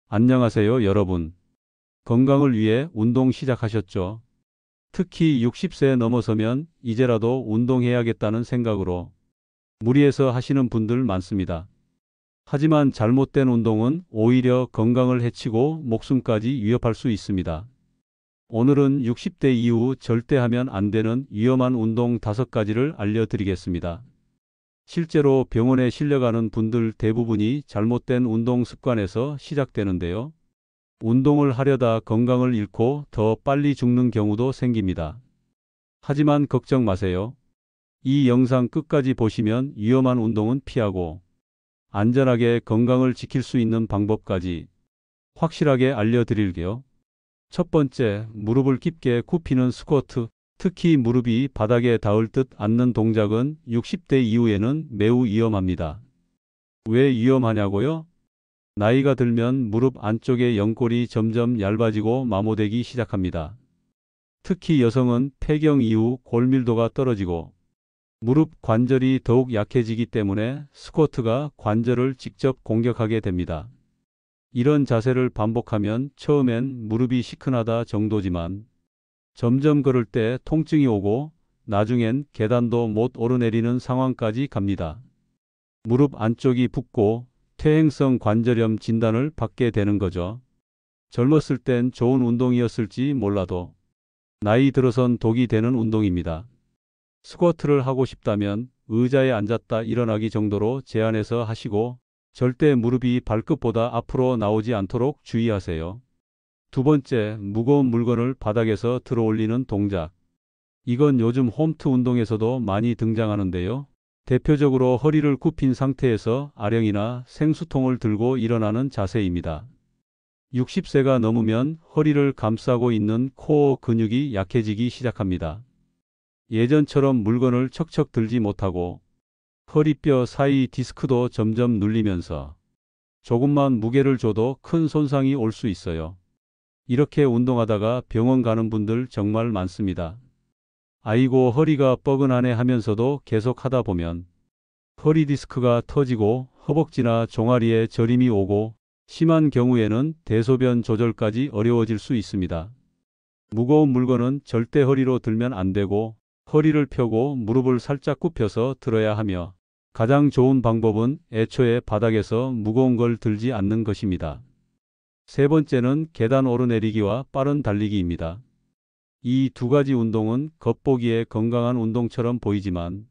안녕하세요, 여러분. 건강을 위해 운동 시작하셨죠? 특히 60세 넘어서면 이제라도 운동해야겠다는 생각으로 무리해서 하시는 분들 많습니다. 하지만 잘못된 운동은 오히려 건강을 해치고 목숨까지 위협할 수 있습니다. 오늘은 60대 이후 절대 하면 안 되는 위험한 운동 5가지를 알려드리겠습니다. 실제로 병원에 실려가는 분들 대부분이 잘못된 운동 습관에서 시작되는데요. 운동을 하려다 건강을 잃고 더 빨리 죽는 경우도 생깁니다. 하지만 걱정 마세요. 이 영상 끝까지 보시면 위험한 운동은 피하고 안전하게 건강을 지킬 수 있는 방법까지 확실하게 알려드릴게요. 첫 번째, 무릎을 깊게 굽히는 스쿼트. 특히 무릎이 바닥에 닿을 듯 않는 동작은 60대 이후에는 매우 위험합니다. 왜 위험하냐고요? 나이가 들면 무릎 안쪽의 연골이 점점 얇아지고 마모되기 시작합니다. 특히 여성은 폐경 이후 골밀도가 떨어지고 무릎 관절이 더욱 약해지기 때문에 스쿼트가 관절을 직접 공격하게 됩니다. 이런 자세를 반복하면 처음엔 무릎이 시큰하다 정도지만 점점 걸을 때 통증이 오고 나중엔 계단도 못 오르내리는 상황까지 갑니다. 무릎 안쪽이 붓고 퇴행성 관절염 진단을 받게 되는 거죠. 젊었을 땐 좋은 운동이었을지 몰라도 나이 들어선 독이 되는 운동입니다. 스쿼트를 하고 싶다면 의자에 앉았다 일어나기 정도로 제한해서 하시고 절대 무릎이 발끝보다 앞으로 나오지 않도록 주의하세요. 두 번째, 무거운 물건을 바닥에서 들어 올리는 동작. 이건 요즘 홈트 운동에서도 많이 등장하는데요. 대표적으로 허리를 굽힌 상태에서 아령이나 생수통을 들고 일어나는 자세입니다. 60세가 넘으면 허리를 감싸고 있는 코어 근육이 약해지기 시작합니다. 예전처럼 물건을 척척 들지 못하고 허리뼈 사이 디스크도 점점 눌리면서 조금만 무게를 줘도 큰 손상이 올 수 있어요. 이렇게 운동하다가 병원 가는 분들 정말 많습니다. 아이고 허리가 뻐근하네 하면서도 계속 하다 보면 허리 디스크가 터지고 허벅지나 종아리에 저림이 오고 심한 경우에는 대소변 조절까지 어려워질 수 있습니다. 무거운 물건은 절대 허리로 들면 안 되고 허리를 펴고 무릎을 살짝 굽혀서 들어야 하며 가장 좋은 방법은 애초에 바닥에서 무거운 걸 들지 않는 것입니다. 세 번째는 계단 오르내리기와 빠른 달리기입니다. 이 두 가지 운동은 겉보기에 건강한 운동처럼 보이지만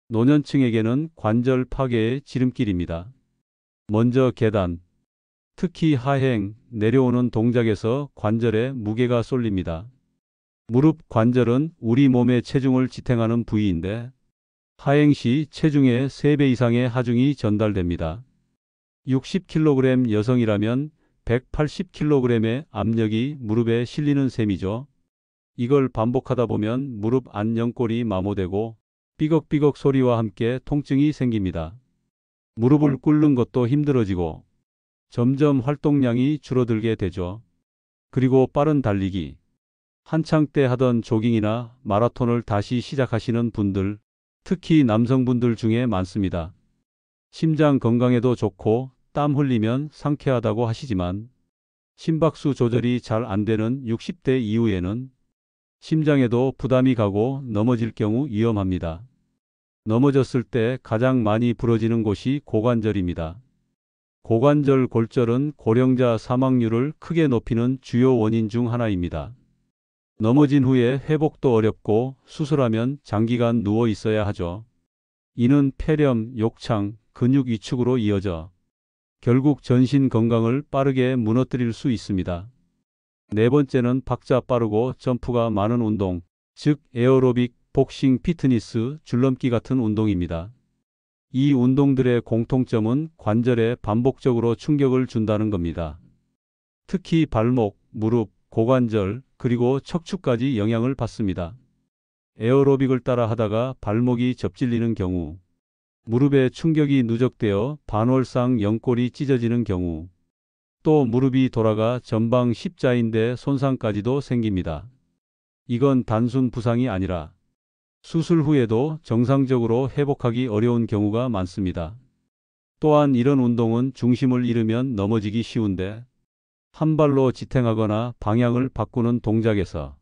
노년층에게는 관절 파괴의 지름길입니다. 먼저 계단, 특히 하행, 내려오는 동작에서 관절에 무게가 쏠립니다. 무릎 관절은 우리 몸의 체중을 지탱하는 부위인데 하행 시 체중의 3배 이상의 하중이 전달됩니다. 60kg 여성이라면 180kg의 압력이 무릎에 실리는 셈이죠. 이걸 반복하다 보면 무릎 안 연골이 마모되고 삐걱삐걱 소리와 함께 통증이 생깁니다. 무릎을 꿇는 것도 힘들어지고 점점 활동량이 줄어들게 되죠. 그리고 빠른 달리기. 한창 때 하던 조깅이나 마라톤을 다시 시작하시는 분들, 특히 남성분들 중에 많습니다. 심장 건강에도 좋고 땀 흘리면 상쾌하다고 하시지만 심박수 조절이 잘 안 되는 60대 이후에는 심장에도 부담이 가고 넘어질 경우 위험합니다. 넘어졌을 때 가장 많이 부러지는 곳이 고관절입니다. 고관절 골절은 고령자 사망률을 크게 높이는 주요 원인 중 하나입니다. 넘어진 후에 회복도 어렵고 수술하면 장기간 누워 있어야 하죠. 이는 폐렴, 욕창, 근육 위축으로 이어져 결국 전신 건강을 빠르게 무너뜨릴 수 있습니다. 네 번째는 박자 빠르고 점프가 많은 운동, 즉 에어로빅, 복싱, 피트니스, 줄넘기 같은 운동입니다. 이 운동들의 공통점은 관절에 반복적으로 충격을 준다는 겁니다. 특히 발목, 무릎, 고관절, 그리고 척추까지 영향을 받습니다. 에어로빅을 따라 하다가 발목이 접질리는 경우, 무릎에 충격이 누적되어 반월상 연골이 찢어지는 경우, 또 무릎이 돌아가 전방 십자인대 손상까지도 생깁니다. 이건 단순 부상이 아니라 수술 후에도 정상적으로 회복하기 어려운 경우가 많습니다. 또한 이런 운동은 중심을 잃으면 넘어지기 쉬운데 한 발로 지탱하거나 방향을 바꾸는 동작에서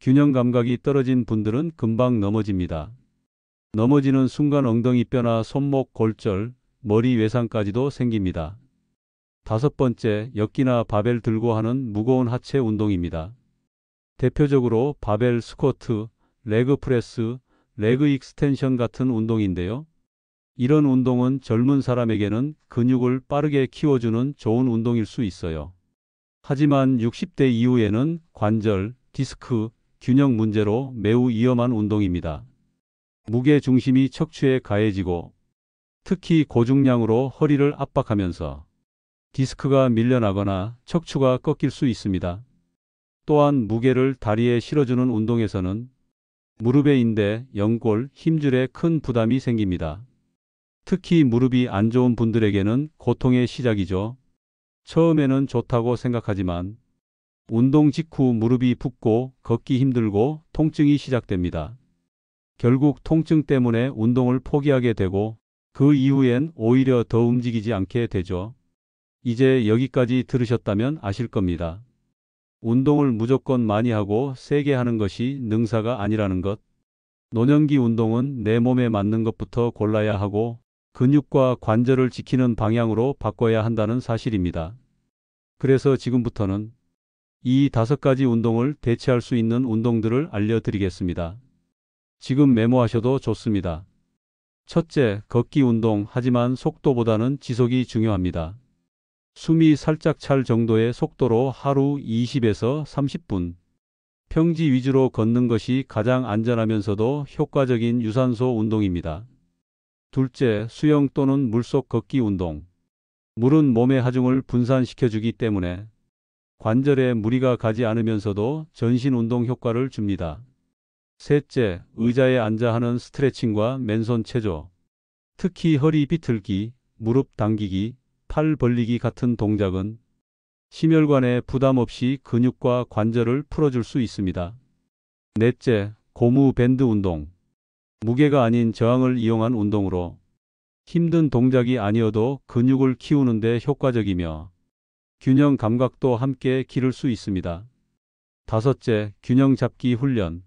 균형 감각이 떨어진 분들은 금방 넘어집니다. 넘어지는 순간 엉덩이 뼈나 손목 골절, 머리 외상까지도 생깁니다. 다섯 번째, 역기나 바벨 들고 하는 무거운 하체 운동입니다. 대표적으로 바벨 스쿼트, 레그 프레스, 레그 익스텐션 같은 운동인데요. 이런 운동은 젊은 사람에게는 근육을 빠르게 키워주는 좋은 운동일 수 있어요. 하지만 60대 이후에는 관절, 디스크, 균형 문제로 매우 위험한 운동입니다. 무게 중심이 척추에 가해지고 특히 고중량으로 허리를 압박하면서 디스크가 밀려나거나 척추가 꺾일 수 있습니다. 또한 무게를 다리에 실어주는 운동에서는 무릎의 인대, 연골, 힘줄에 큰 부담이 생깁니다. 특히 무릎이 안 좋은 분들에게는 고통의 시작이죠. 처음에는 좋다고 생각하지만 운동 직후 무릎이 붓고 걷기 힘들고 통증이 시작됩니다. 결국 통증 때문에 운동을 포기하게 되고 그 이후엔 오히려 더 움직이지 않게 되죠. 이제 여기까지 들으셨다면 아실 겁니다. 운동을 무조건 많이 하고 세게 하는 것이 능사가 아니라는 것. 노년기 운동은 내 몸에 맞는 것부터 골라야 하고 근육과 관절을 지키는 방향으로 바꿔야 한다는 사실입니다. 그래서 지금부터는 이 5가지 운동을 대체할 수 있는 운동들을 알려드리겠습니다. 지금 메모하셔도 좋습니다. 첫째, 걷기 운동. 하지만 속도보다는 지속이 중요합니다. 숨이 살짝 찰 정도의 속도로 하루 20에서 30분. 평지 위주로 걷는 것이 가장 안전하면서도 효과적인 유산소 운동입니다. 둘째, 수영 또는 물속 걷기 운동. 물은 몸의 하중을 분산시켜주기 때문에 관절에 무리가 가지 않으면서도 전신 운동 효과를 줍니다. 셋째, 의자에 앉아 하는 스트레칭과 맨손 체조. 특히 허리 비틀기, 무릎 당기기, 팔 벌리기 같은 동작은 심혈관에 부담 없이 근육과 관절을 풀어줄 수 있습니다. 넷째, 고무 밴드 운동. 무게가 아닌 저항을 이용한 운동으로 힘든 동작이 아니어도 근육을 키우는 데 효과적이며 균형 감각도 함께 기를 수 있습니다. 다섯째, 균형 잡기 훈련.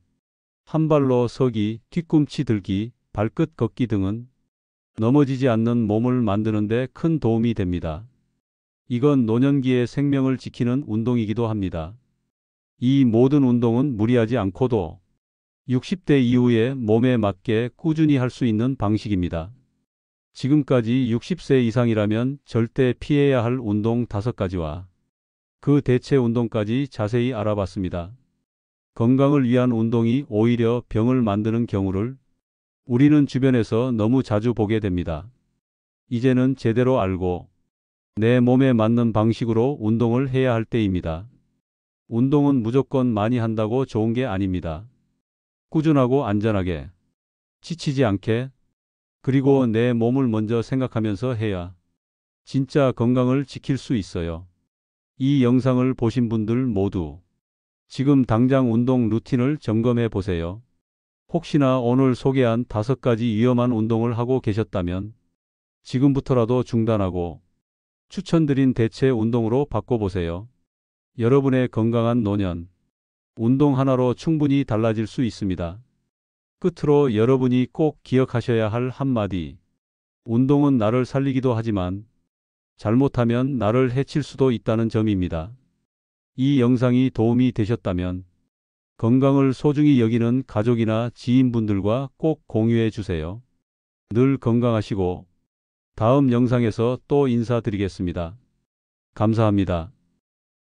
한 발로 서기, 뒤꿈치 들기, 발끝 걷기 등은 넘어지지 않는 몸을 만드는 데 큰 도움이 됩니다. 이건 노년기의 생명을 지키는 운동이기도 합니다. 이 모든 운동은 무리하지 않고도 60대 이후에 몸에 맞게 꾸준히 할 수 있는 방식입니다. 지금까지 60세 이상이라면 절대 피해야 할 운동 5가지와 그 대체 운동까지 자세히 알아봤습니다. 건강을 위한 운동이 오히려 병을 만드는 경우를 우리는 주변에서 너무 자주 보게 됩니다. 이제는 제대로 알고 내 몸에 맞는 방식으로 운동을 해야 할 때입니다. 운동은 무조건 많이 한다고 좋은 게 아닙니다. 꾸준하고 안전하게, 지치지 않게, 그리고 내 몸을 먼저 생각하면서 해야 진짜 건강을 지킬 수 있어요. 이 영상을 보신 분들 모두 지금 당장 운동 루틴을 점검해 보세요. 혹시나 오늘 소개한 5가지 위험한 운동을 하고 계셨다면 지금부터라도 중단하고 추천드린 대체 운동으로 바꿔보세요. 여러분의 건강한 노년, 운동 하나로 충분히 달라질 수 있습니다. 끝으로 여러분이 꼭 기억하셔야 할 한마디. 운동은 나를 살리기도 하지만 잘못하면 나를 해칠 수도 있다는 점입니다. 이 영상이 도움이 되셨다면 건강을 소중히 여기는 가족이나 지인분들과 꼭 공유해 주세요. 늘 건강하시고 다음 영상에서 또 인사드리겠습니다. 감사합니다.